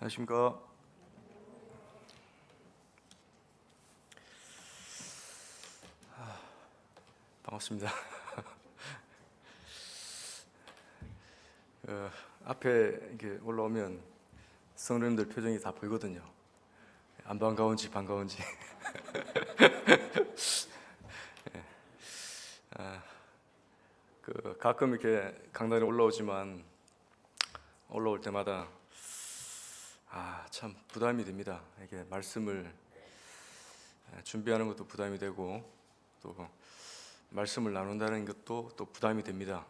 안녕하십니까. 반갑습니다. 어, 앞에 이렇게 올라오면 성도님들 표정이 다 보이거든요. 안 반가운지 반가운지. 가끔 이렇게 강단에 올라오지만 올라올 때마다 참 부담이 됩니다. 이게 말씀을 준비하는 것도 부담이 되고 또 말씀을 나눈다는 것도 또 부담이 됩니다.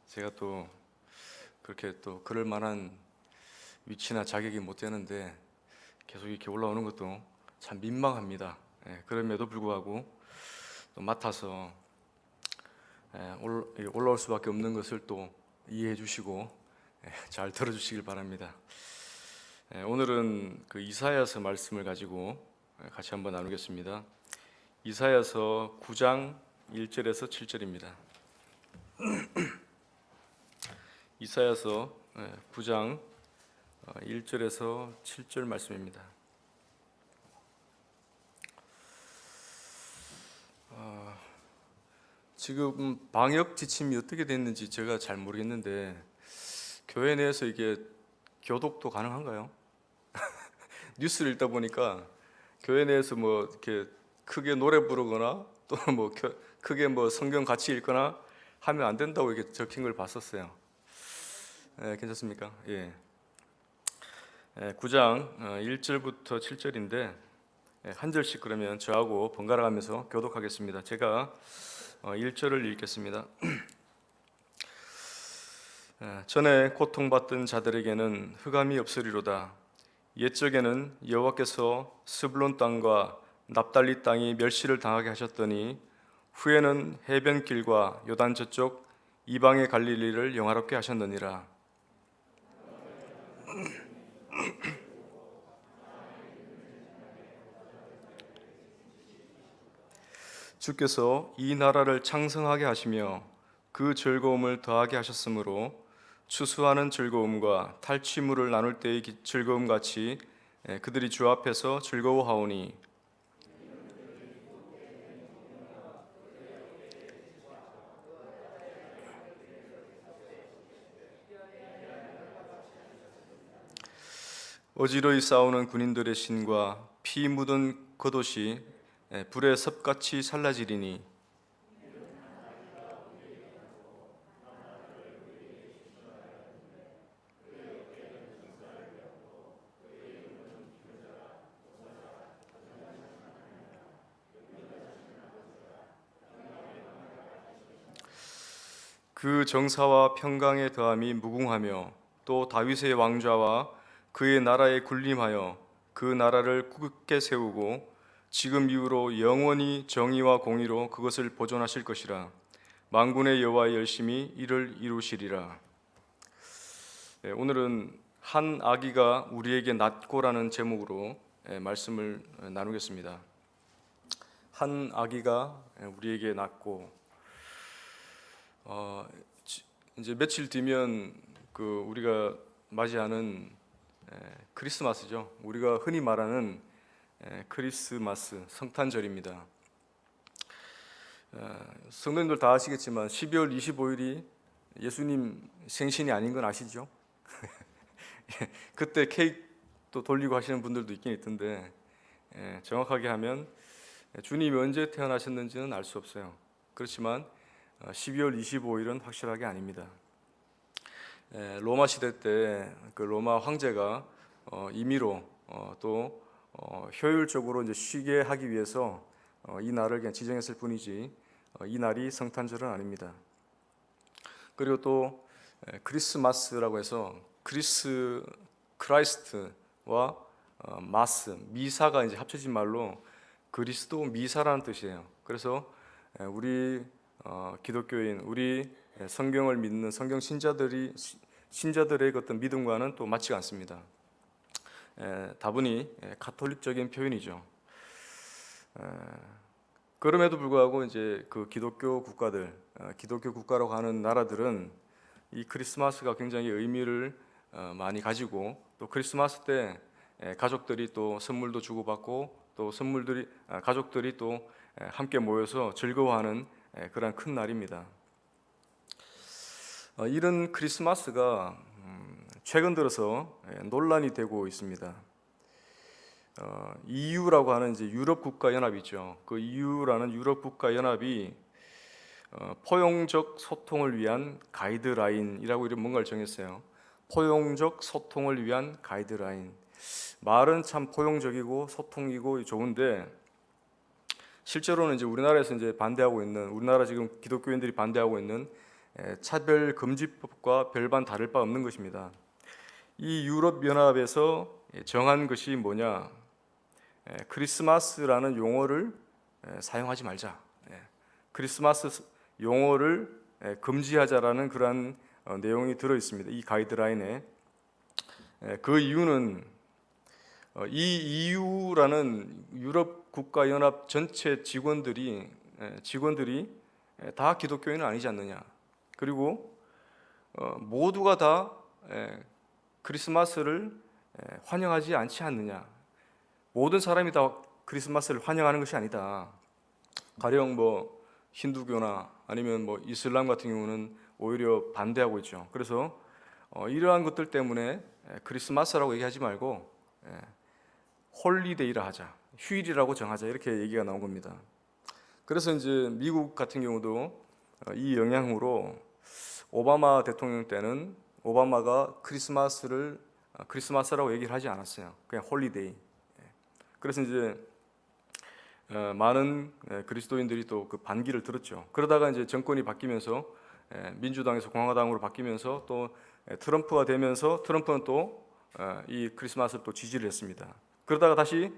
제가 또 그렇게 또 그럴 만한 위치나 자격이 못 되는데 계속 이렇게 올라오는 것도 참 민망합니다. 그럼에도 불구하고 또 맡아서 올라올 수밖에 없는 것을 또 이해해 주시고 잘 들어주시길 바랍니다. 오늘은 그 이사야서 말씀을 가지고 같이 한번 나누겠습니다. 이사야서 9장 1절에서 7절입니다. 이사야서 9장 1절에서 7절 말씀입니다. 지금 방역 지침이 어떻게 됐는지 제가 잘 모르겠는데 교회 내에서 이게 교독도 가능한가요? 뉴스를 읽다 보니까 교회 내에서 뭐 이렇게 크게 노래 부르거나 또 뭐 크게 뭐 성경 같이 읽거나 하면 안 된다고 이렇게 적힌 걸 봤었어요. 괜찮습니까? 예. 9장 1절부터 7절인데 한 절씩 그러면 저하고 번갈아 가면서 교독하겠습니다. 제가 1절을 읽겠습니다. 전에 고통받던 자들에게는 흑암이 없으리로다. 옛적에는 여호와께서 스불론 땅과 납달리 땅이 멸시를 당하게 하셨더니 후에는 해변길과 요단 저쪽 이방의 갈릴리를 영화롭게 하셨느니라. 주께서 이 나라를 창성하게 하시며 그 즐거움을 더하게 하셨으므로 추수하는 즐거움과 탈취물을 나눌 때의 즐거움 같이 그들이 주 앞에서 즐거워하오니 어지러이 싸우는 군인들의 신과 피 묻은 겉옷이 불에 섭같이 살라지리니 그 정사와 평강의 더함이 무궁하며 또 다윗의 왕좌와 그의 나라에 군림하여 그 나라를 굳게 세우고 지금 이후로 영원히 정의와 공의로 그것을 보존하실 것이라. 만군의 여호와의 열심히 이를 이루시리라. 오늘은 한 아기가 우리에게 낳고라는 제목으로 말씀을 나누겠습니다. 한 아기가 우리에게 낳고 이제 며칠 뒤면 그 우리가 맞이하는 크리스마스죠. 우리가 흔히 말하는 크리스마스 성탄절입니다. 성도님들 다 아시겠지만 12월 25일이 예수님 생신이 아닌 건 아시죠? 그때 케이크도 돌리고 하시는 분들도 있긴 있던데 정확하게 하면 주님이 언제 태어나셨는지는 알 수 없어요. 그렇지만 12월 25일은 확실하게 아닙니다. 로마 시대 때 그 로마 황제가 임의로 또 효율적으로 이제 쉬게 하기 위해서 이 날을 그냥 지정했을 뿐이지 이 날이 성탄절은 아닙니다. 그리고 또 크리스마스라고 해서 크라이스트와 마스 미사가 이제 합쳐진 말로 그리스도 미사라는 뜻이에요. 그래서 우리 기독교인 우리 성경을 믿는 성경 신자들의 어떤 믿음과는 또 맞지가 않습니다. 다분히 가톨릭적인 표현이죠. 그럼에도 불구하고 이제 그 기독교 국가들, 기독교 국가라고 하는 나라들은 이 크리스마스가 굉장히 의미를 많이 가지고 또 크리스마스 때 가족들이 또 선물도 주고받고 또 가족들이 또 함께 모여서 즐거워하는 그런 큰 날입니다. 이런 크리스마스가 최근 들어서 논란이 되고 있습니다. EU라고 하는 이제 유럽 국가 연합이죠. 그 EU라는 유럽 국가 연합이 포용적 소통을 위한 가이드라인이라고 이런 뭔가를 정했어요. 포용적 소통을 위한 가이드라인. 말은 참 포용적이고 소통이고 좋은데 실제로는 이제 우리나라에서 이제 반대하고 있는 우리나라 지금 기독교인들이 반대하고 있는 차별 금지법과 별반 다를 바 없는 것입니다. 이 유럽 연합에서 정한 것이 뭐냐? 크리스마스라는 용어를 사용하지 말자. 크리스마스 용어를 금지하자라는 그러한 내용이 들어 있습니다. 이 가이드라인에. 그 이유는 이 EU라는 유럽 국가 연합 전체 직원들이 다 기독교인은 아니지 않느냐. 그리고 모두가 다 크리스마스를 환영하지 않지 않느냐. 모든 사람이 다 크리스마스를 환영하는 것이 아니다. 가령 뭐 힌두교나 아니면 뭐 이슬람 같은 경우는 오히려 반대하고 있죠. 그래서 이러한 것들 때문에 크리스마스라고 얘기하지 말고 홀리데이라 하자, 휴일이라고 정하자, 이렇게 얘기가 나온 겁니다. 그래서 이제 미국 같은 경우도 이 영향으로 오바마 대통령 때는 오바마가 크리스마스라고 얘기를 하지 않았어요. 그냥 홀리데이. 그래서 이제 많은 그리스도인들이 또 그 반기를 들었죠. 그러다가 이제 정권이 바뀌면서 민주당에서 공화당으로 바뀌면서 또 트럼프가 되면서 트럼프는 또 이 크리스마스를 또 지지를 했습니다. 그러다가 다시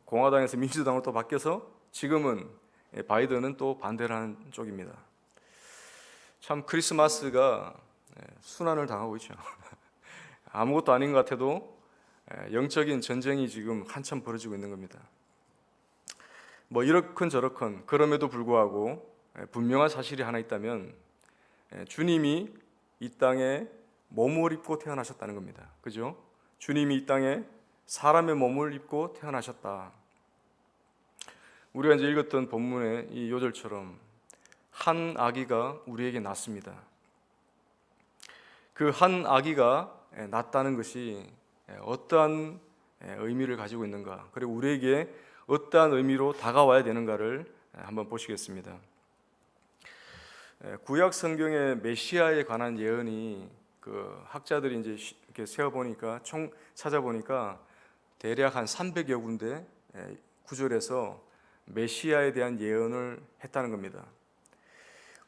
공화당에서 민주당으로 또 바뀌어서 지금은 바이든은 또 반대를 하는 쪽입니다. 참 크리스마스가 순환을 당하고 있죠. 아무것도 아닌 것 같아도 영적인 전쟁이 지금 한참 벌어지고 있는 겁니다. 뭐 이렇건 저렇건 그럼에도 불구하고 분명한 사실이 하나 있다면 주님이 이 땅에 몸을 입고 태어나셨다는 겁니다. 그죠? 주님이 이 땅에 사람의 몸을 입고 태어나셨다. 우리가 이제 읽었던 본문의 이 요절처럼 한 아기가 우리에게 낳습니다. 그 한 아기가 낳았다는 것이 어떠한 의미를 가지고 있는가, 그리고 우리에게 어떠한 의미로 다가와야 되는가를 한번 보시겠습니다. 구약 성경의 메시아에 관한 예언이 그 학자들이 이제 이렇게 세어보니까 총 찾아보니까 대략 한 300여 군데 구절에서 메시아에 대한 예언을 했다는 겁니다.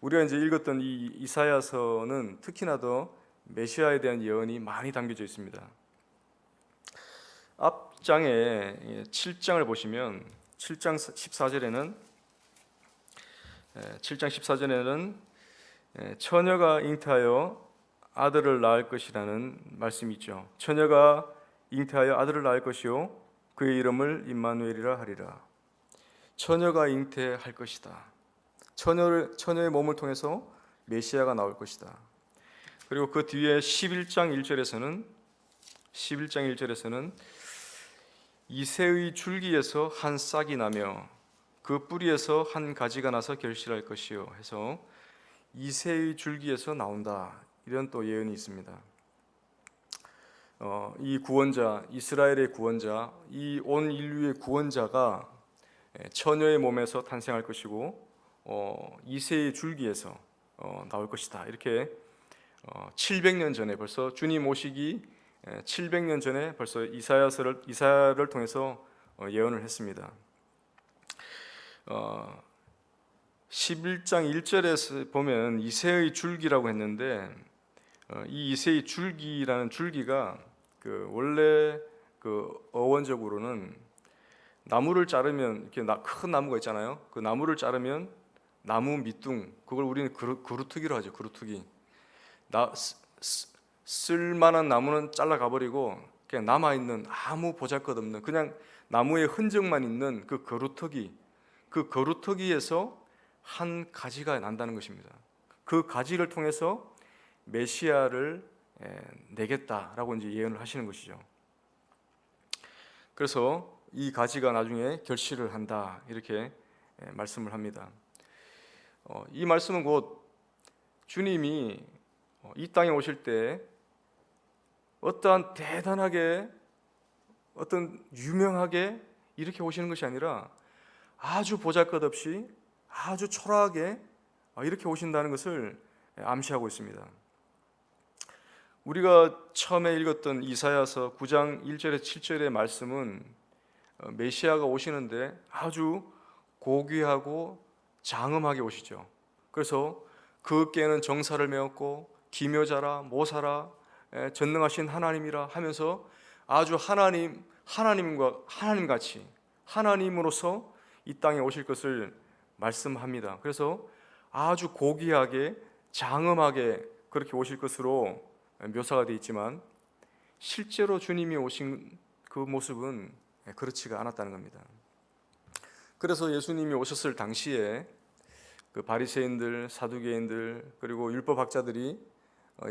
우리가 이제 읽었던 이 이사야서는 특히나 더 메시아에 대한 예언이 많이 담겨져 있습니다. 앞장에 7장을 보시면 7장 14절에는 처녀가 잉태하여 아들을 낳을 것이라는 말씀이 있죠. 처녀가 잉태하여 아들을 낳을 것이요 그의 이름을 임마누엘이라 하리라. 처녀가 잉태할 것이다. 처녀의 몸을 통해서 메시아가 나올 것이다. 그리고 그 뒤에 11장 1절에서는 이새의 줄기에서 한 싹이 나며 그 뿌리에서 한 가지가 나서 결실할 것이요 해서 이새의 줄기에서 나온다, 이런 또 예언이 있습니다. 이 구원자, 이스라엘의 구원자, 이 온 인류의 구원자가 처녀의 몸에서 탄생할 것이고 이새의 줄기에서 나올 것이다. 이렇게 700년 전에 벌써 주님 오시기 700년 전에 벌써 이사야를 통해서 예언을 했습니다. 11장 1절에서 보면 이새의 줄기라고 했는데 이 이새의 줄기라는 줄기가 그 원래 그 어원적으로는 나무를 자르면 이렇게 큰 나무가 있잖아요. 그 나무를 자르면 나무 밑둥, 그걸 우리는 그루트기로 하죠. 그루트기. 쓸만한 나무는 잘라 가버리고 그냥 남아 있는 아무 보잘것없는 그냥 나무의 흔적만 있는 그 거루터기에서 한 가지가 난다는 것입니다. 그 가지를 통해서 메시아를 내겠다라고 이제 예언을 하시는 것이죠. 그래서 이 가지가 나중에 결실을 한다 이렇게 말씀을 합니다. 이 말씀은 곧 주님이 이 땅에 오실 때 어떠한 대단하게 어떤 유명하게 이렇게 오시는 것이 아니라 아주 보잘것없이 아주 초라하게 이렇게 오신다는 것을 암시하고 있습니다. 우리가 처음에 읽었던 이사야서 9장 1절에 7절의 말씀은 메시아가 오시는데 아주 고귀하고 장엄하게 오시죠. 그래서 그 어깨에는 정사를 메었고 기묘자라 모사라 전능하신 하나님이라 하면서 아주 하나님같이 하나님으로서 이 땅에 오실 것을 말씀합니다. 그래서 아주 고귀하게 장엄하게 그렇게 오실 것으로 묘사가 되어 있지만 실제로 주님이 오신 그 모습은 그렇지가 않았다는 겁니다. 그래서 예수님이 오셨을 당시에 그 바리새인들, 사두개인들 그리고 율법학자들이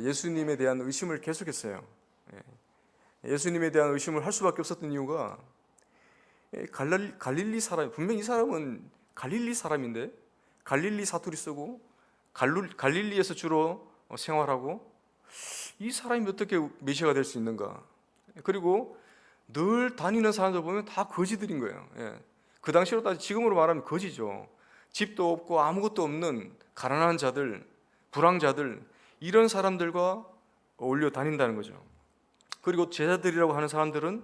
예수님에 대한 의심을 계속했어요. 예수님에 대한 의심을 할 수밖에 없었던 이유가 갈릴리 사람, 분명 이 사람은 갈릴리 사람인데 갈릴리 사투리 쓰고 갈릴리에서 주로 생활하고 이 사람이 어떻게 메시아가 될 수 있는가? 그리고 늘 다니는 사람들 보면 다 거지들인 거예요. 그 당시로 따지면 지금으로 말하면 거지죠. 집도 없고 아무것도 없는 가난한 자들, 불황자들 이런 사람들과 어울려 다닌다는 거죠. 그리고 제자들이라고 하는 사람들은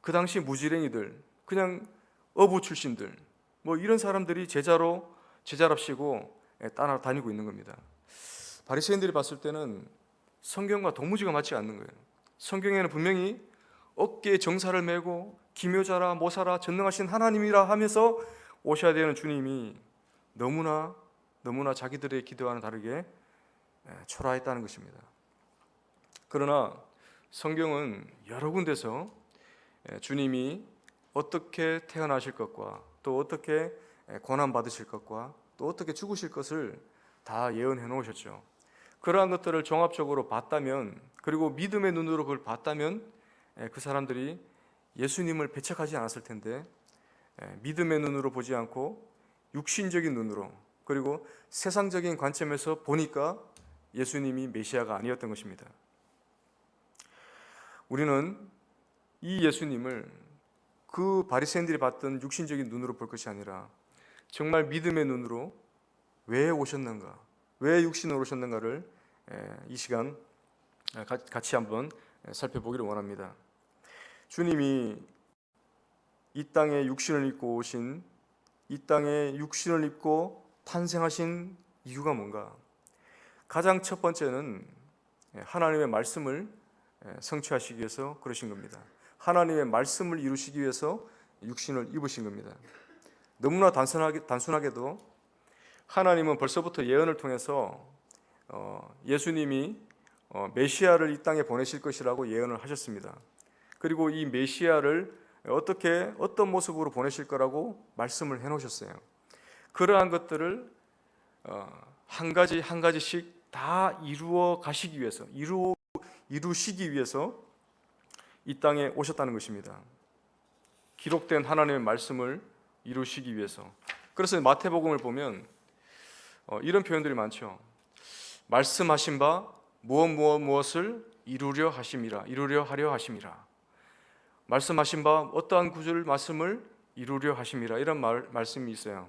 그 당시 무지랭이들, 그냥 어부 출신들, 뭐 이런 사람들이 제자랍시고 따라다니고 있는 겁니다. 바리새인들이 봤을 때는 성경과 도무지가 맞지 않는 거예요. 성경에는 분명히 어깨에 정사를 메고 기묘자라 모사라 전능하신 하나님이라 하면서 오셔야 되는 주님이 너무나 자기들의 기대와는 다르게 초라했다는 것입니다. 그러나 성경은 여러 군데서 주님이 어떻게 태어나실 것과 또 어떻게 고난받으실 것과 또 어떻게 죽으실 것을 다 예언해 놓으셨죠. 그러한 것들을 종합적으로 봤다면, 그리고 믿음의 눈으로 그걸 봤다면 그 사람들이 예수님을 배척하지 않았을 텐데 믿음의 눈으로 보지 않고 육신적인 눈으로 그리고 세상적인 관점에서 보니까 예수님이 메시아가 아니었던 것입니다. 우리는 이 예수님을 그 바리새인들이 봤던 육신적인 눈으로 볼 것이 아니라 정말 믿음의 눈으로 왜 오셨는가, 왜 육신으로 오셨는가를 이 시간 같이 한번 살펴보기를 원합니다. 주님이 이 땅에 육신을 입고 오신, 이 땅에 육신을 입고 탄생하신 이유가 뭔가? 가장 첫 번째는 하나님의 말씀을 성취하시기 위해서 그러신 겁니다. 하나님의 말씀을 이루시기 위해서 육신을 입으신 겁니다. 너무나 단순하게도 하나님은 벌써부터 예언을 통해서 예수님이 메시아를 이 땅에 보내실 것이라고 예언을 하셨습니다. 그리고 이 메시아를 어떤 모습으로 보내실 거라고 말씀을 해놓으셨어요. 그러한 것들을 한 가지씩 다 이루시기 위해서 이 땅에 오셨다는 것입니다. 기록된 하나님의 말씀을 이루시기 위해서. 그래서 마태복음을 보면 이런 표현들이 많죠. 말씀하신 바 무엇을 이루려 하려 하심이라. 말씀하신 바 어떠한 구절 말씀을 이루려 하심이라, 이런 말씀이 있어요.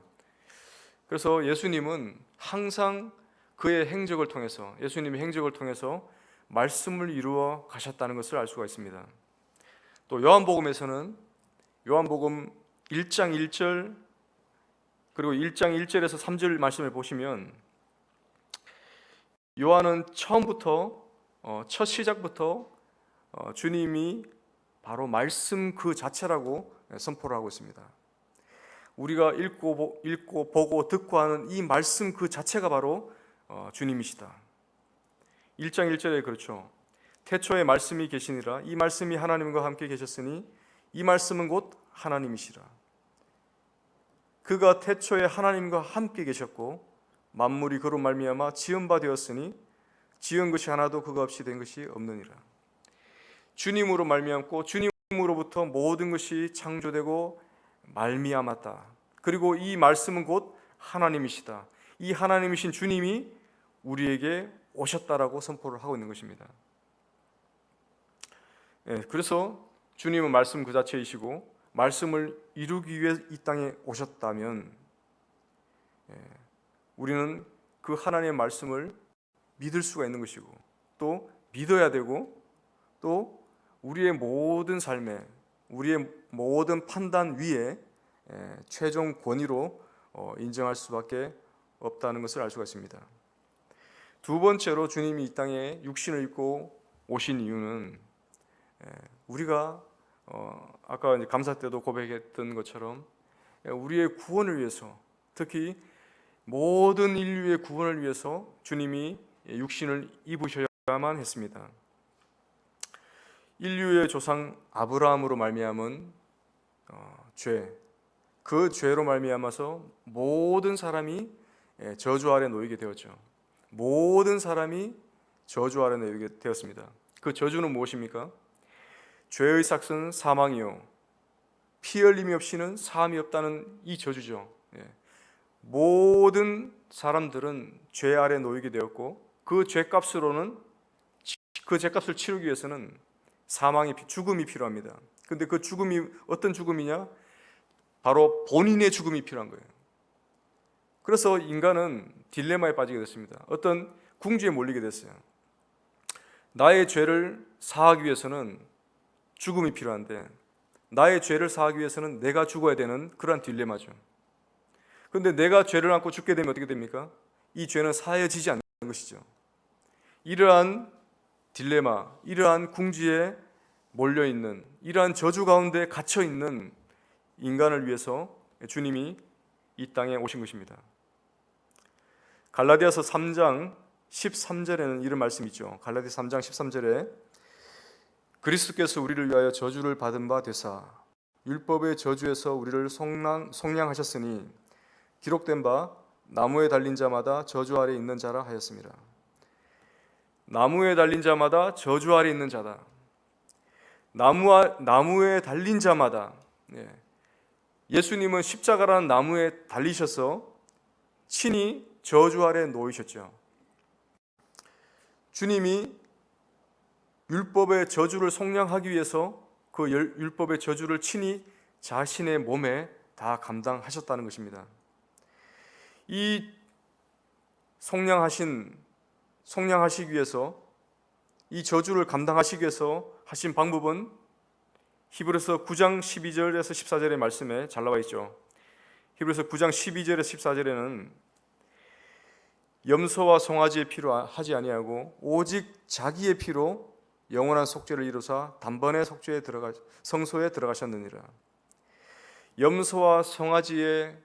그래서 예수님은 항상 그의 행적을 통해서, 예수님의 행적을 통해서 말씀을 이루어 가셨다는 것을 알 수가 있습니다. 또 요한복음에서는 요한복음 1장 1절 그리고 1장 1절에서 3절 말씀을 보시면 요한은 첫 시작부터 주님이 바로 말씀 그 자체라고 선포를 하고 있습니다. 우리가 읽고 보고 듣고 하는 이 말씀 그 자체가 바로 주님이시다. 1장 1절에 그렇죠. 태초에 말씀이 계시니라. 이 말씀이 하나님과 함께 계셨으니 이 말씀은 곧 하나님이시라. 그가 태초에 하나님과 함께 계셨고 만물이 그로 말미암아 지은 바 되었으니 지은 것이 하나도 그가 없이 된 것이 없느니라. 주님으로 말미암고 주님으로부터 모든 것이 창조되고 말미암았다. 그리고 이 말씀은 곧 하나님이시다. 이 하나님이신 주님이 우리에게 오셨다라고 선포를 하고 있는 것입니다. 그래서 주님은 말씀 그 자체이시고 말씀을 이루기 위해 이 땅에 오셨다면 우리는 그 하나님의 말씀을 믿을 수가 있는 것이고 또 믿어야 되고 또 우리의 모든 삶에 우리의 모든 판단 위에 최종 권위로 인정할 수밖에 없다는 것을 알 수가 있습니다. 두 번째로 주님이 이 땅에 육신을 입고 오신 이유는 우리가 아까 이제 감사 때도 고백했던 것처럼 우리의 구원을 위해서, 특히 모든 인류의 구원을 위해서 주님이 육신을 입으셔야만 했습니다. 인류의 조상 아브라함으로 말미암은 죄, 그 죄로 말미암아서 모든 사람이 저주 아래 놓이게 되었죠. 모든 사람이 저주 아래 놓이게 되었습니다. 그 저주는 무엇입니까? 죄의 삭은 사망이요 피 흘림이 없이는 사함이 없다는 이 저주죠. 모든 사람들은 죄 아래 놓이게 되었고 그 죄값으로는 그 죄값을 치르기 위해서는 죽음이 필요합니다. 근데 그 죽음이 어떤 죽음이냐? 바로 본인의 죽음이 필요한 거예요. 그래서 인간은 딜레마에 빠지게 됐습니다. 어떤 궁지에 몰리게 됐어요. 나의 죄를 사하기 위해서는 죽음이 필요한데 나의 죄를 사하기 위해서는 내가 죽어야 되는 그러한 딜레마죠. 그런데 내가 죄를 안고 죽게 되면 어떻게 됩니까? 이 죄는 사해지지 않는 것이죠. 이러한 딜레마, 이러한 궁지에 몰려있는, 이러한 저주 가운데 갇혀있는 인간을 위해서 주님이 이 땅에 오신 것입니다. 갈라디아서 3장 13절에는 이런 말씀이 있죠. 갈라디아서 3장 13절에 그리스도께서 우리를 위하여 저주를 받은 바 되사 율법의 저주에서 우리를 속량하셨으니 기록된 바 나무에 달린 자마다 저주 아래 있는 자라 하였습니다. 나무에 달린 자마다 저주 아래 있는 자다. 나무에 달린 자마다, 예수님은 십자가라는 나무에 달리셔서 친히 저주 아래 놓이셨죠. 주님이 율법의 저주를 속량하기 위해서 그 율법의 저주를 친히 자신의 몸에 다 감당하셨다는 것입니다. 이 속량하시기 위해서, 이 저주를 감당하시기 위해서 하신 방법은 히브리서 9장 12절에서 14절의 말씀에 잘 나와 있죠. 히브리서 9장 12절에서 14절에는 염소와 송아지의 피로 하지 아니하고 오직 자기의 피로 영원한 속죄를 이루사 단번에 성소에 들어가셨느니라. 염소와 송아지의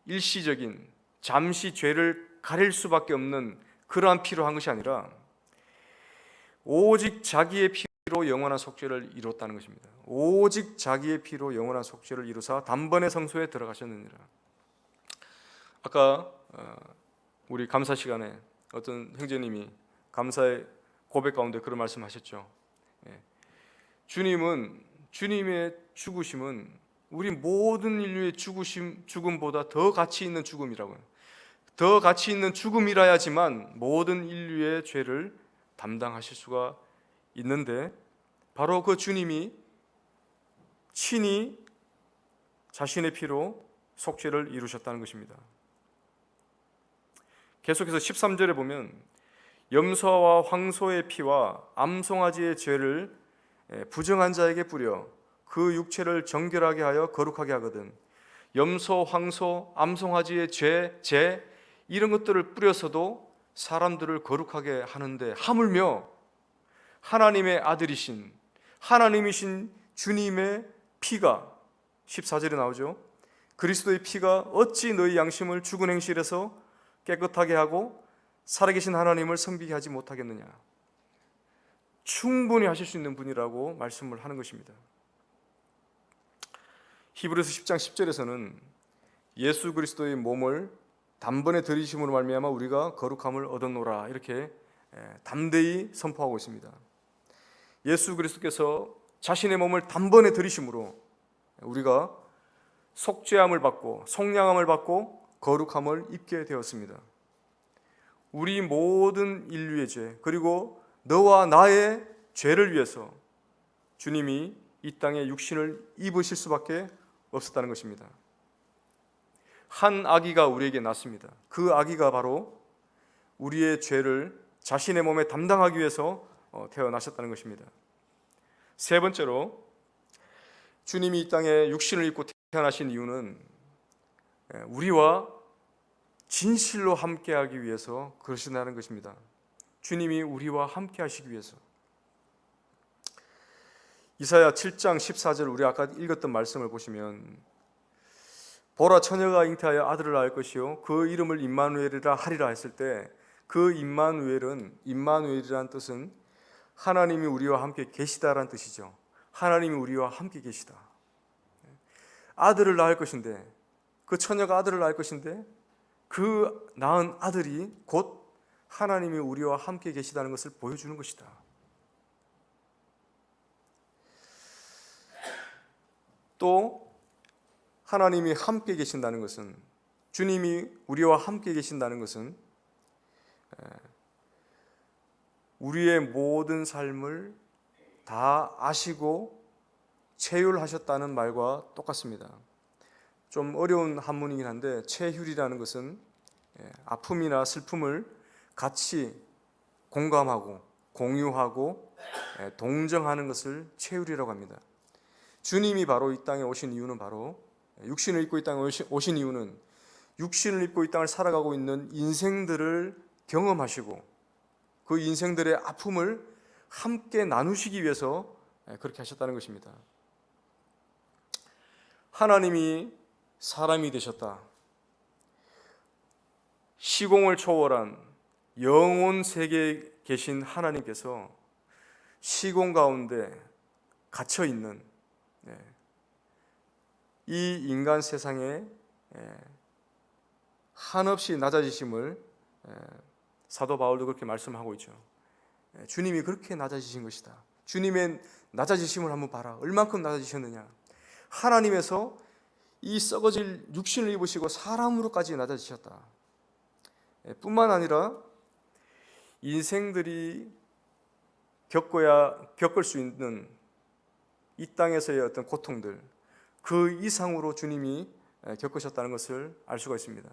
일시적인 잠시 죄를 가릴 수밖에 없는 그러한 피로 한 것이 아니라 오직 자기의 피로 영원한 속죄를 이뤘다는 것입니다. 오직 자기의 피로 영원한 속죄를 이루사 단번에 성소에 들어가셨느니라. 아까 우리 감사 시간에 어떤 형제님이 감사의 고백 가운데 그런 말씀하셨죠. 주님의 죽으심은 우리 모든 인류의 죽음보다 더 가치 있는 죽음이라고요. 더 가치 있는 죽음이라야지만 모든 인류의 죄를 담당하실 수가 있는데 바로 그 주님이 친히 자신의 피로 속죄를 이루셨다는 것입니다. 계속해서 13절에 보면 염소와 황소의 피와 암송아지의 죄를 부정한 자에게 뿌려 그 육체를 정결하게 하여 거룩하게 하거든. 염소, 황소, 암송아지의 죄 이런 것들을 뿌려서도 사람들을 거룩하게 하는데 하물며 하나님의 아들이신 하나님이신 주님의 피가 14절에 나오죠. 그리스도의 피가 어찌 너희 양심을 죽은 행실에서 깨끗하게 하고 살아계신 하나님을 섬기게 하지 못하겠느냐. 충분히 하실 수 있는 분이라고 말씀을 하는 것입니다. 히브리서 10장 10절에서는 예수 그리스도의 몸을 단번에 들이심으로 말미암아 우리가 거룩함을 얻었노라 이렇게 담대히 선포하고 있습니다. 예수 그리스도께서 자신의 몸을 단번에 들이심으로 우리가 속죄함을 받고 속량함을 받고 거룩함을 입게 되었습니다. 우리 모든 인류의 죄, 그리고 너와 나의 죄를 위해서 주님이 이 땅에 육신을 입으실 수밖에 없었다는 것입니다. 한 아기가 우리에게 낳습니다. 그 아기가 바로 우리의 죄를 자신의 몸에 담당하기 위해서 태어나셨다는 것입니다. 세 번째로 주님이 이 땅에 육신을 입고 태어나신 이유는 우리와 진실로 함께하기 위해서 그러신다는 것입니다. 주님이 우리와 함께하시기 위해서. 이사야 7장 14절 우리 아까 읽었던 말씀을 보시면 보라 처녀가 잉태하여 아들을 낳을 것이요 그 이름을 임마누엘이라 하리라 했을 때 그 임마누엘이라는 뜻은 하나님이 우리와 함께 계시다라는 뜻이죠. 하나님이 우리와 함께 계시다. 아들을 낳을 것인데, 그 처녀가 아들을 낳을 것인데 그 낳은 아들이 곧 하나님이 우리와 함께 계시다는 것을 보여주는 것이다. 또 하나님이 함께 계신다는 것은, 주님이 우리와 함께 계신다는 것은 우리의 모든 삶을 다 아시고 체휼하셨다는 말과 똑같습니다. 좀 어려운 한문이긴 한데 체휼이라는 것은 아픔이나 슬픔을 같이 공감하고 공유하고 동정하는 것을 체휼이라고 합니다. 주님이 바로 이 땅에 오신 이유는 바로 육신을 입고 이 땅에 오신 이유는 육신을 입고 이 땅을 살아가고 있는 인생들을 경험하시고 그 인생들의 아픔을 함께 나누시기 위해서 그렇게 하셨다는 것입니다. 하나님이 사람이 되셨다. 시공을 초월한 영혼 세계에 계신 하나님께서 시공 가운데 갇혀 있는 이 인간 세상에 한없이 낮아지심을 사도 바울도 그렇게 말씀하고 있죠. 주님이 그렇게 낮아지신 것이다. 주님의 낮아지심을 한번 봐라. 얼만큼 낮아지셨느냐. 하나님에서 이 썩어질 육신을 입으시고 사람으로까지 낮아지셨다. 뿐만 아니라 인생들이 겪을 수 있는 이 땅에서의 어떤 고통들, 그 이상으로 주님이 겪으셨다는 것을 알 수가 있습니다.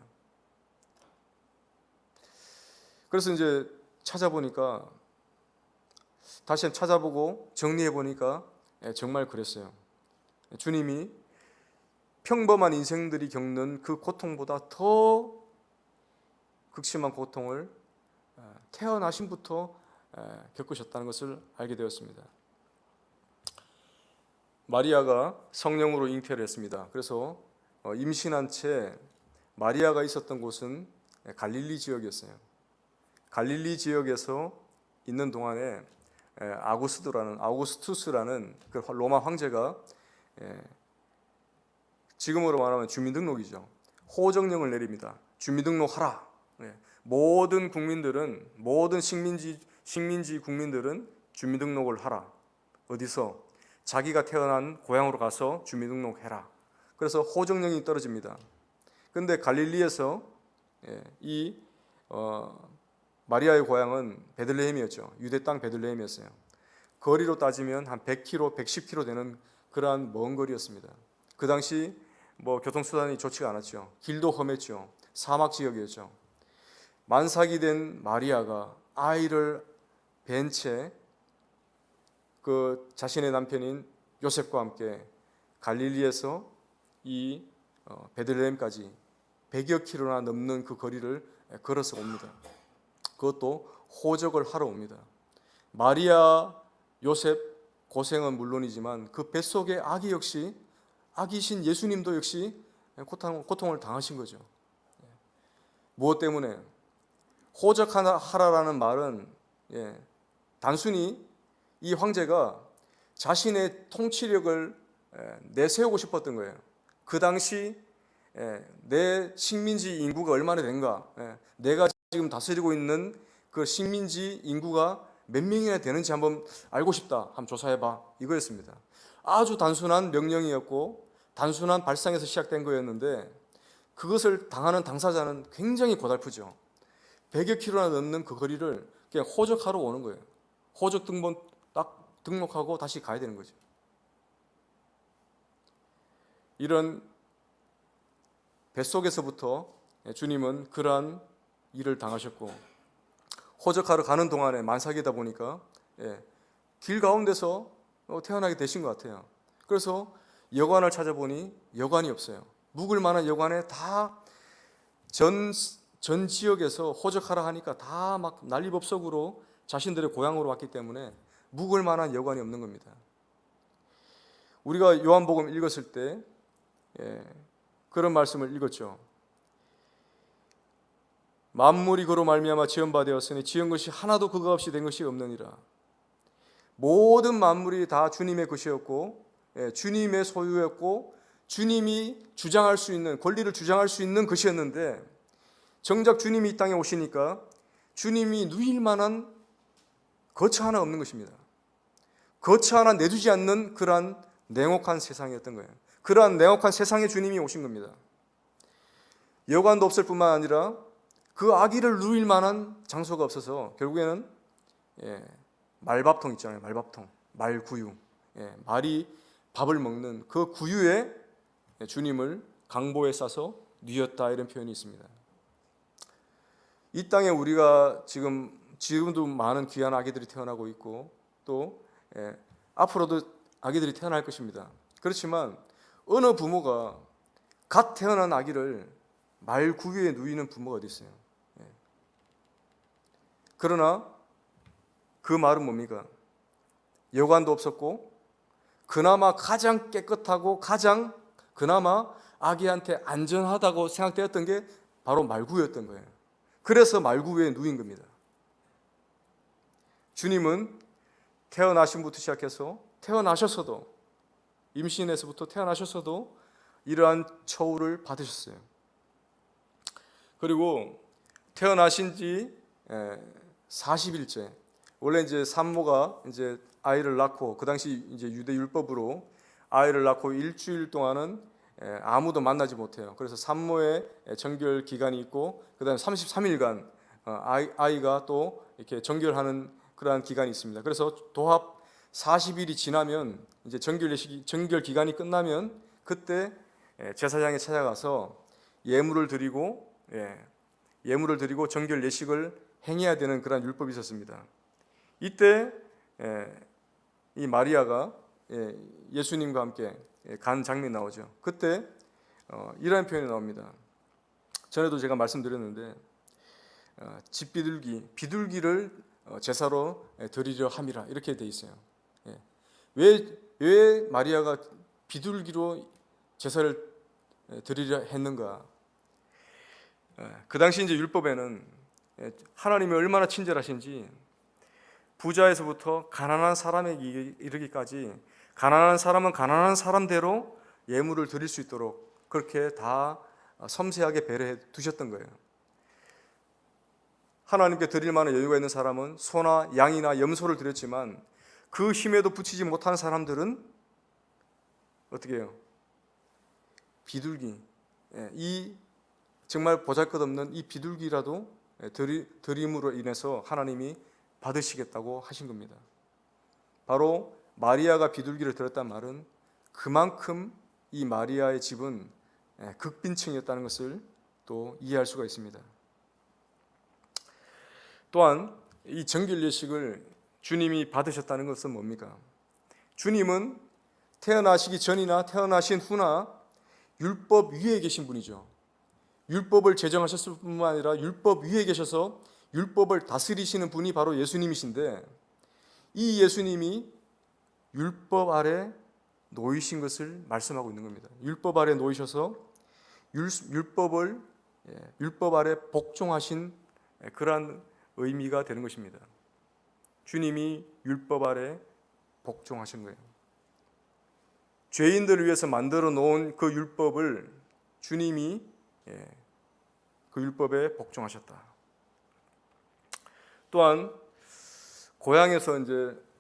그래서 이제 찾아보니까, 다시 찾아보고 정리해 보니까 정말 그랬어요. 주님이 평범한 인생들이 겪는 그 고통보다 더 극심한 고통을 태어나심부터 겪으셨다는 것을 알게 되었습니다. 마리아가 성령으로 잉태를 했습니다. 그래서 임신한 채 마리아가 있었던 곳은 갈릴리 지역이었어요. 갈릴리 지역에서 있는 동안에 아우구스투스라는 그 로마 황제가 지금으로 말하면 주민등록이죠. 호정령을 내립니다. 주민등록하라. 모든 국민들은, 모든 식민지 국민들은 주민등록을 하라. 어디서? 자기가 태어난 고향으로 가서 주민등록해라. 그래서 호정령이 떨어집니다. 그런데 갈릴리에서 이 마리아의 고향은 베들레헴이었죠. 유대 땅 베들레헴이었어요. 거리로 따지면 한 100km, 110km 되는 그러한 먼 거리였습니다. 그 당시 교통수단이 좋지가 않았죠. 길도 험했죠. 사막 지역이었죠. 만삭이 된 마리아가 아이를 뵌 채 그 자신의 남편인 요셉과 함께 갈릴리에서 이 베들레헴까지 100여 킬로나 넘는 그 거리를 걸어서 옵니다. 그것도 호적을 하러 옵니다. 마리아, 요셉 고생은 물론이지만 그 뱃속의 아기 역시, 아기신 예수님도 역시 고통을 당하신 거죠. 무엇 때문에? 호적하라라는 말은 단순히 이 황제가 자신의 통치력을 내세우고 싶었던 거예요. 그 당시 내 식민지 인구가 얼마나 된가, 내가 지금 다스리고 있는 그 식민지 인구가 몇 명이나 되는지 한번 알고 싶다. 한번 조사해봐. 이거였습니다. 아주 단순한 명령이었고 단순한 발상에서 시작된 거였는데 그것을 당하는 당사자는 굉장히 고달프죠. 100여 킬로나 넘는 그 거리를 그냥 호적하러 오는 거예요. 호적 등본 딱 등록하고 다시 가야 되는 거죠. 이런 뱃속에서부터 주님은 그러한 일을 당하셨고 호적하러 가는 동안에 만삭이다 보니까 길 가운데서 태어나게 되신 것 같아요. 그래서 여관을 찾아보니 여관이 없어요. 묵을 만한 여관에 다 전 지역에서 호적하라 하니까 다 막 난리법석으로 자신들의 고향으로 왔기 때문에 묵을 만한 여관이 없는 겁니다. 우리가 요한복음 읽었을 때 그런 말씀을 읽었죠. 만물이 그로 말미암아 지은 바 되었으니 지은 것이 하나도 그가 없이 된 것이 없느니라. 모든 만물이 다 주님의 것이었고 주님의 소유였고 주님이 주장할 수 있는 권리를 주장할 수 있는 것이었는데 정작 주님이 이 땅에 오시니까 주님이 누일 만한 거처 하나 없는 것입니다. 거처 하나 내주지 않는 그러한 냉혹한 세상이었던 거예요. 그러한 냉혹한 세상에 주님이 오신 겁니다. 여관도 없을 뿐만 아니라 그 아기를 누일 만한 장소가 없어서 결국에는 말밥통 있잖아요. 말밥통, 말구유. 말이 밥을 먹는 그 구유에 주님을 강보에 싸서 뉘었다 이런 표현이 있습니다. 이 땅에 우리가 지금도 많은 귀한 아기들이 태어나고 있고 또 앞으로도 아기들이 태어날 것입니다. 그렇지만 어느 부모가 갓 태어난 아기를 말 구유에 누이는 부모가 어디 있어요? 그러나 그 말은 뭡니까? 여관도 없었고 그나마 가장 깨끗하고 가장 그나마 아기한테 안전하다고 생각되었던 게 바로 말구유였던 거예요. 그래서 말구유에 누인 겁니다. 주님은 태어나심부터 시작해서 태어나셨어도 임신에서부터 태어나셨어도 이러한 처우를 받으셨어요. 그리고 태어나신 지 40일째. 원래 이제 산모가 이제 아이를 낳고 그 당시 이제 유대 율법으로 아이를 낳고 일주일 동안은 아무도 만나지 못해요. 그래서 산모의 정결 기간이 있고 그다음에 33일간 아이가 또 이렇게 정결하는 그러한 기간이 있습니다. 그래서 도합 40일이 지나면 이제 정결 기간이 끝나면 그때 제사장이 찾아가서 예물을 드리고 정결 예식을 행해야 되는 그런 율법이 있었습니다. 이때 이 마리아가 예수님과 함께 간 장면이 나오죠. 그때 이러한 표현이 나옵니다. 전에도 제가 말씀드렸는데 비둘기를 제사로 드리려 함이라 이렇게 돼 있어요. 왜 마리아가 비둘기로 제사를 드리려 했는가? 그 당시 이제 율법에는 하나님이 얼마나 친절하신지 부자에서부터 가난한 사람에게 이르기까지 가난한 사람은 가난한 사람대로 예물을 드릴 수 있도록 그렇게 다 섬세하게 배려해 두셨던 거예요. 하나님께 드릴 만한 여유가 있는 사람은 소나 양이나 염소를 드렸지만 그 힘에도 붙이지 못하는 사람들은 어떻게 해요? 비둘기, 이 정말 보잘것없는 이 비둘기라도 드림으로 인해서 하나님이 받으시겠다고 하신 겁니다. 바로 마리아가 비둘기를 드렸단 말은 그만큼 이 마리아의 집은 극빈층이었다는 것을 또 이해할 수가 있습니다. 또한 이 정결 예식을 주님이 받으셨다는 것은 뭡니까? 주님은 태어나시기 전이나 태어나신 후나 율법 위에 계신 분이죠. 율법을 제정하셨을 뿐만 아니라 율법 위에 계셔서 율법을 다스리시는 분이 바로 예수님이신데 이 예수님이 율법 아래 놓이신 것을 말씀하고 있는 겁니다. 율법 아래 놓이셔서 율법 아래 복종하신 그러한 의미가 되는 것입니다. 주님이 율법 아래 복종하신 거예요. 죄인들을 위해서 만들어 놓은 그 율법을 주님이 그 율법에 복종하셨다. 또한 고향에서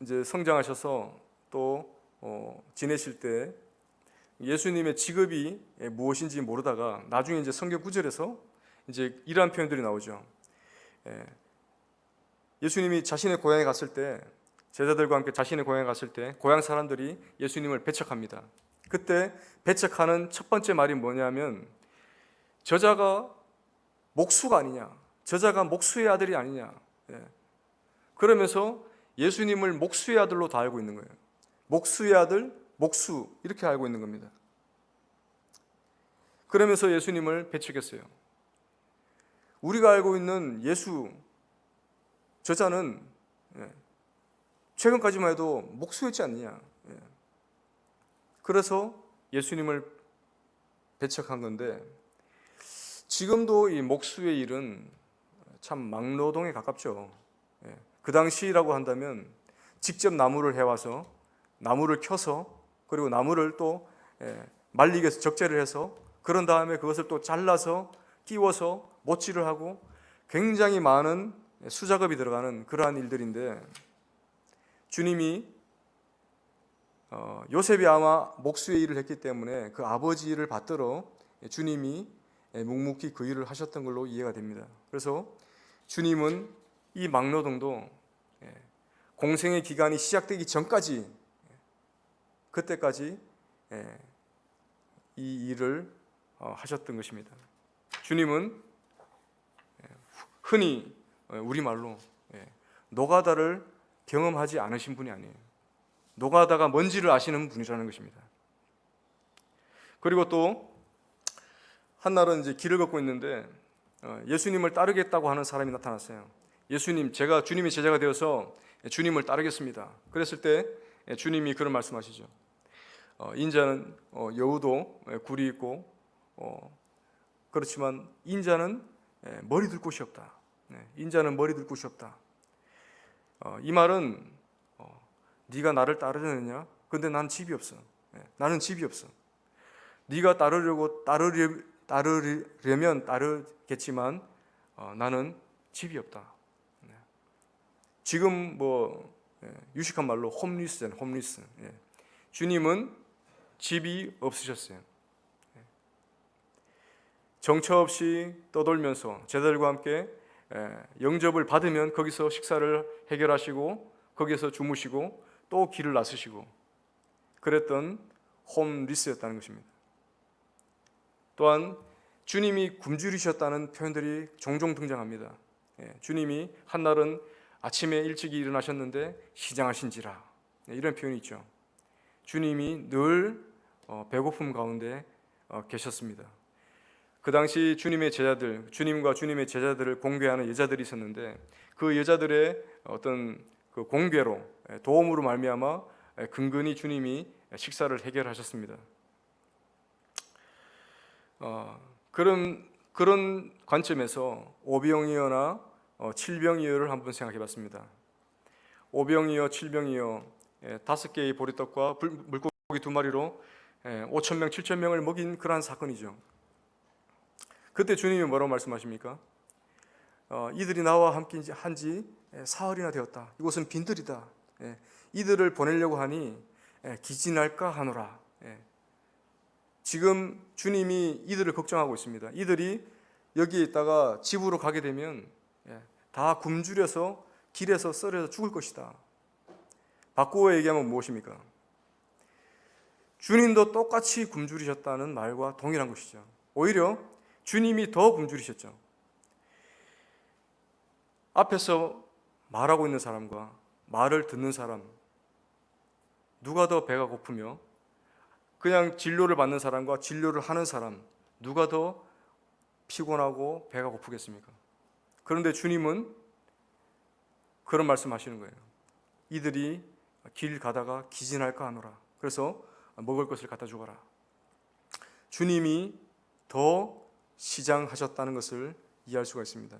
이제 성장하셔서 또 지내실 때 예수님의 직업이 무엇인지 모르다가 나중에 이제 성경 구절에서 이제 이러한 표현들이 나오죠. 예수님이 자신의 고향에 갔을 때, 제자들과 함께 자신의 고향에 갔을 때 고향 사람들이 예수님을 배척합니다. 그때 배척하는 첫 번째 말이 뭐냐면 저자가 목수가 아니냐, 저자가 목수의 아들이 아니냐. 그러면서 예수님을 목수의 아들로 다 알고 있는 거예요. 목수의 아들, 목수 이렇게 알고 있는 겁니다. 그러면서 예수님을 배척했어요. 우리가 알고 있는 예수, 저자는 최근까지만 해도 목수였지 않느냐. 그래서 예수님을 배척한 건데, 지금도 이 목수의 일은 참 막노동에 가깝죠. 그 당시라고 한다면 직접 나무를 해와서 나무를 켜서 그리고 나무를 또 말리기 위해서 적재를 해서 그런 다음에 그것을 또 잘라서 끼워서 못질을 하고 굉장히 많은 수작업이 들어가는 그러한 일들인데, 주님이 요셉이 아마 목수의 일을 했기 때문에 그 아버지 일을 받들어 주님이 묵묵히 그 일을 하셨던 걸로 이해가 됩니다. 그래서 주님은 이 막노동도 공생의 기간이 시작되기 전까지, 그때까지 이 일을 하셨던 것입니다. 주님은 흔히 우리말로 노가다를 경험하지 않으신 분이 아니에요. 노가다가 뭔지를 아시는 분이라는 것입니다. 그리고 또 한날은 이제 길을 걷고 있는데 예수님을 따르겠다고 하는 사람이 나타났어요. 예수님, 제가 주님의 제자가 되어서 주님을 따르겠습니다. 그랬을 때 주님이 그런 말씀하시죠. 인자는 여우도 굴이 있고 그렇지만 인자는 머리 둘 곳이 없다. 인자는 머리 둘 곳이 없다. 이 말은 네가 나를 따르느냐? 근데 난 집이 없어. 나는 집이 없어. 네가 따르려면 따르겠지만 나는 집이 없다. 지금 유식한 말로 홈리스잖아요. 홈리스. 주님은 집이 없으셨어요. 정처 없이 떠돌면서 제자들과 함께 영접을 받으면 거기서 식사를 해결하시고 거기서 주무시고 또 길을 나서시고 그랬던 홈리스였다는 것입니다. 또한 주님이 굶주리셨다는 표현들이 종종 등장합니다. 주님이 한날은 아침에 일찍 일어나셨는데 시장하신지라, 이런 표현이 있죠. 주님이 늘 배고픔 가운데 계셨습니다. 그 당시 주님의 제자들, 주님과 주님의 제자들을 공개하는 여자들이 있었는데 그 여자들의 어떤 그 공개로, 도움으로 말미암아 근근히 주님이 식사를 해결하셨습니다. 그런 관점에서 오병이어나 칠병이어를 한번 생각해 봤습니다. 오병이어, 칠병이어, 5개의 보리떡과 물고기 2마리로 5,000명, 7,000명을 먹인 그러한 사건이죠. 그때 주님이 뭐라고 말씀하십니까? 이들이 나와 함께 한지 사흘이나 되었다. 이곳은 빈들이다. 이들을 보내려고 하니 기진할까 하노라. 지금 주님이 이들을 걱정하고 있습니다. 이들이 여기에 있다가 집으로 가게 되면 다 굶주려서 길에서 썰어서 죽을 것이다. 바꾸어 얘기하면 무엇입니까? 주님도 똑같이 굶주리셨다는 말과 동일한 것이죠. 오히려 주님이 더 굶주리셨죠. 앞에서 말하고 있는 사람과 말을 듣는 사람, 누가 더 배가 고프며 그냥 진료를 받는 사람과 진료를 하는 사람, 누가 더 피곤하고 배가 고프겠습니까? 그런데 주님은 그런 말씀하시는 거예요. 이들이 길 가다가 기진할까 하노라. 그래서 먹을 것을 갖다 주거라. 주님이 더 시장하셨다는 것을 이해할 수가 있습니다.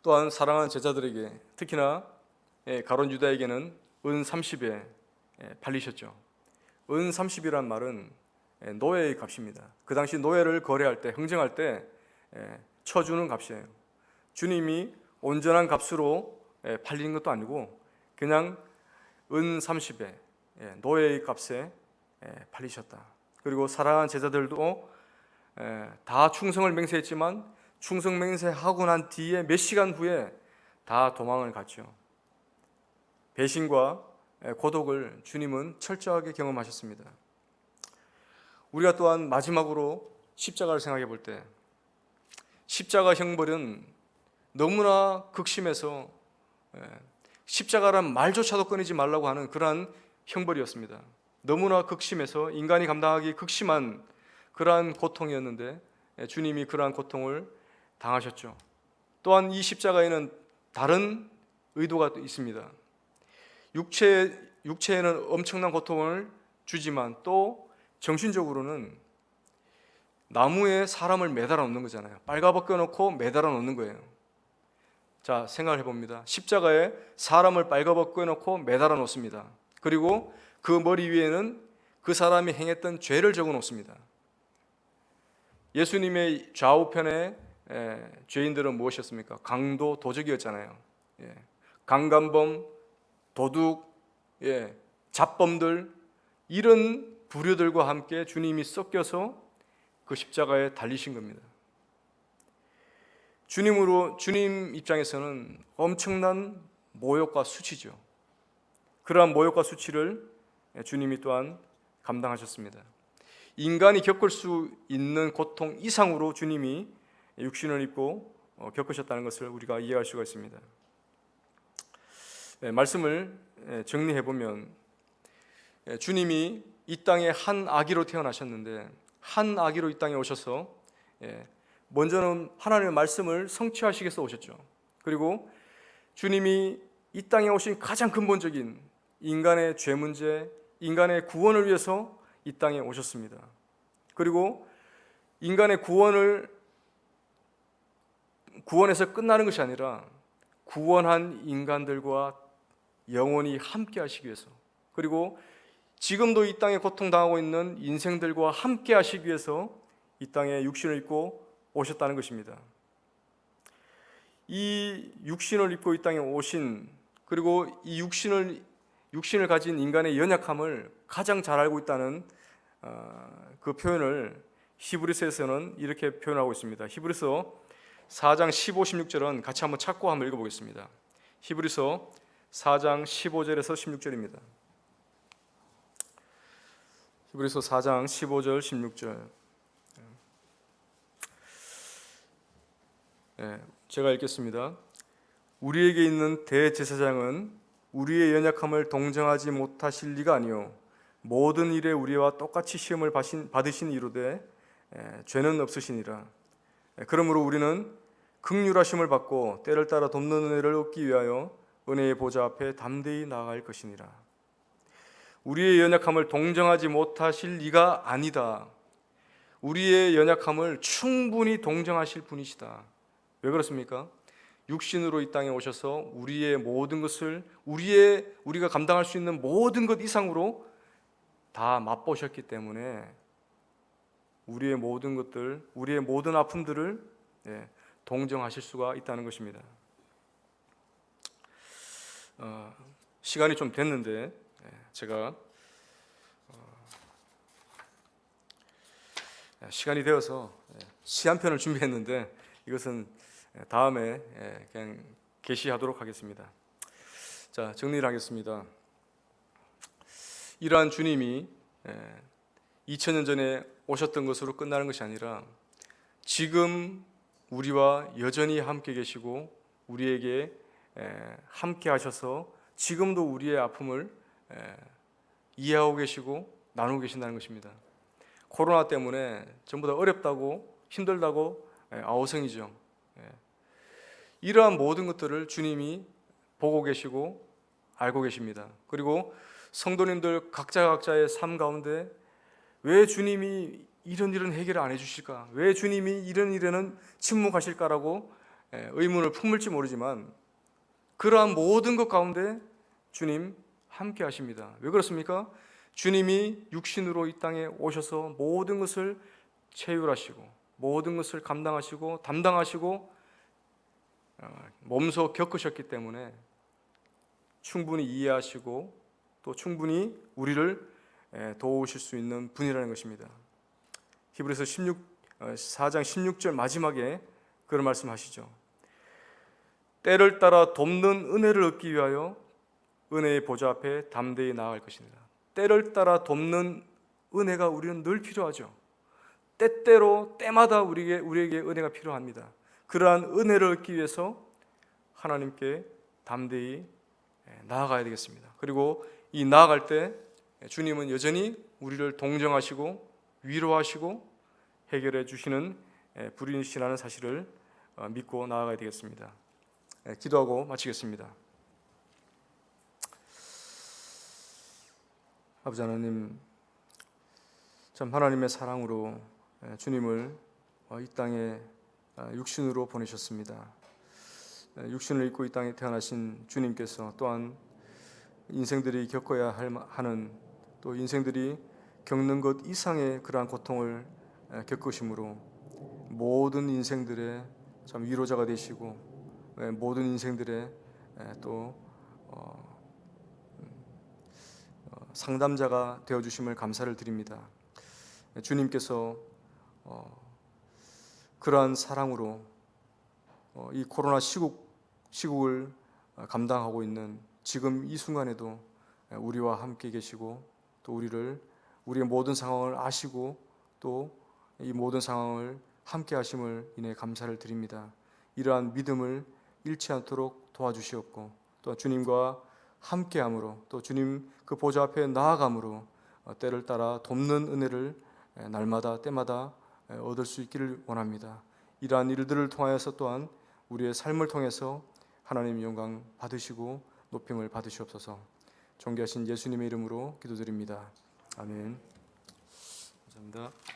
또한 사랑하는 제자들에게, 특히나 가룟 유다에게는 은 30에 팔리셨죠. 은 30이란 말은 노예의 값입니다. 그 당시 노예를 거래할 때, 흥정할 때 쳐주는 값이에요. 주님이 온전한 값으로 팔리는 것도 아니고 그냥 은 30에 노예의 값에 팔리셨다. 그리고 사랑하는 제자들도 다 충성을 맹세했지만 충성 맹세하고 난 뒤에 몇 시간 후에 다 도망을 갔죠. 배신과 고독을 주님은 철저하게 경험하셨습니다. 우리가 또한 마지막으로 십자가를 생각해 볼 때 십자가 형벌은 너무나 극심해서 십자가란 말조차도 꺼내지 말라고 하는 그러한 형벌이었습니다. 너무나 극심해서 인간이 감당하기 극심한 그러한 고통이었는데 주님이 그러한 고통을 당하셨죠. 또한 이 십자가에는 다른 의도가 있습니다. 육체에는 엄청난 고통을 주지만 또 정신적으로는 나무에 사람을 매달아 놓는 거잖아요. 빨가벗겨 놓고 매달아 놓는 거예요. 자, 생각을 해봅니다. 십자가에 사람을 빨가벗겨 놓고 매달아 놓습니다. 그리고 그 머리 위에는 그 사람이 행했던 죄를 적어 놓습니다. 예수님의 좌우편에 죄인들은 무엇이었습니까? 강도, 도적이었잖아요. 강간범, 도둑, 잡범들, 이런 부류들과 함께 주님이 섞여서 그 십자가에 달리신 겁니다. 주님 입장에서는 엄청난 모욕과 수치죠. 그러한 모욕과 수치를 주님이 또한 감당하셨습니다. 인간이 겪을 수 있는 고통 이상으로 주님이 육신을 입고 겪으셨다는 것을 우리가 이해할 수가 있습니다. 말씀을 정리해 보면 주님이 이 땅에 한 아기로 태어나셨는데 한 아기로 이 땅에 오셔서 먼저는 하나님의 말씀을 성취하시기 위해서 오셨죠. 그리고 주님이 이 땅에 오신 가장 근본적인 인간의 죄 문제, 인간의 구원을 위해서 이 땅에 오셨습니다. 그리고 인간의 구원에서 끝나는 것이 아니라 구원한 인간들과 영원히 함께 하시기 위해서, 그리고 지금도 이 땅에 고통당하고 있는 인생들과 함께 하시기 위해서 이 땅에 육신을 입고 오셨다는 것입니다. 이 육신을 입고 이 땅에 오신, 그리고 이 육신을 가진 인간의 연약함을 가장 잘 알고 있다는 그 표현을 히브리서에서는 이렇게 표현하고 있습니다. 히브리서 4장 15, 16절은 같이 한번 찾고 한번 읽어보겠습니다. 히브리서 4장 15절에서 16절입니다. 히브리서 4장 15절 16절. 제가 읽겠습니다. 우리에게 있는 대제사장은 우리의 연약함을 동정하지 못하실 리가 아니요 모든 일에 우리와 똑같이 시험을 받으신 이로되 죄는 없으시니라. 그러므로 우리는 긍휼하심을 받고 때를 따라 돕는 은혜를 얻기 위하여 은혜의 보좌 앞에 담대히 나아갈 것이니라. 우리의 연약함을 동정하지 못하실 리가 아니다. 우리의 연약함을 충분히 동정하실 분이시다. 왜 그렇습니까? 육신으로 이 땅에 오셔서 우리의 모든 것을 우리가 감당할 수 있는 모든 것 이상으로 다 맛보셨기 때문에 우리의 모든 것들, 우리의 모든 아픔들을 동정하실 수가 있다는 것입니다. 시간이 좀 됐는데 제가 시간이 되어서 시 한 편을 준비했는데 이것은 다음에 그냥 게시하도록 하겠습니다. 자, 정리를 하겠습니다. 이러한 주님이 2000년 전에 오셨던 것으로 끝나는 것이 아니라 지금 우리와 여전히 함께 계시고 우리에게 함께 하셔서 지금도 우리의 아픔을 이해하고 계시고 나누고 계신다는 것입니다. 코로나 때문에 전부 다 어렵다고 힘들다고 아우성이죠. 이러한 모든 것들을 주님이 보고 계시고 알고 계십니다. 그리고 성도님들 각자의 삶 가운데 왜 주님이 이런 해결을 안 해주실까? 왜 주님이 이런 일에는 침묵하실까라고 의문을 품을지 모르지만 그러한 모든 것 가운데 주님 함께 하십니다. 왜 그렇습니까? 주님이 육신으로 이 땅에 오셔서 모든 것을 체휼하시고 모든 것을 감당하시고 담당하시고 몸소 겪으셨기 때문에 충분히 이해하시고 또 충분히 우리를 도우실 수 있는 분이라는 것입니다. 히브리서 4장 16절 마지막에 그런 말씀하시죠. 때를 따라 돕는 은혜를 얻기 위하여 은혜의 보좌 앞에 담대히 나아갈 것입니다. 때를 따라 돕는 은혜가 우리는 늘 필요하죠. 때때로 때마다 우리에게 은혜가 필요합니다. 그러한 은혜를 얻기 위해서 하나님께 담대히 나아가야 되겠습니다. 그리고 이 나아갈 때 주님은 여전히 우리를 동정하시고 위로하시고 해결해 주시는 분이시라는 사실을 믿고 나아가야 되겠습니다. 기도하고 마치겠습니다. 아버지 하나님, 참 하나님의 사랑으로 주님을 이 땅에 육신으로 보내셨습니다. 육신을 입고 이 땅에 태어나신 주님께서 또한 인생들이 겪어야 하는 또 인생들이 겪는 것 이상의 그러한 고통을 겪으심으로 모든 인생들의 참 위로자가 되시고 모든 인생들의 또 상담자가 되어주심을 감사를 드립니다. 주님께서 그러한 사랑으로 이 코로나 시국을 감당하고 있는 지금 이 순간에도 우리와 함께 계시고 또 우리의 모든 상황을 아시고 또 이 모든 상황을 함께 하심을 인해 감사를 드립니다. 이러한 믿음을 잃지 않도록 도와주시옵고 또 주님과 함께함으로 또 주님 그 보좌 앞에 나아감으로 때를 따라 돕는 은혜를 날마다 때마다 얻을 수 있기를 원합니다. 이러한 일들을 통하여서 또한 우리의 삶을 통해서 하나님의 영광 받으시고 높임을 받으시옵소서. 존귀하신 예수님의 이름으로 기도드립니다. 아멘. 감사합니다.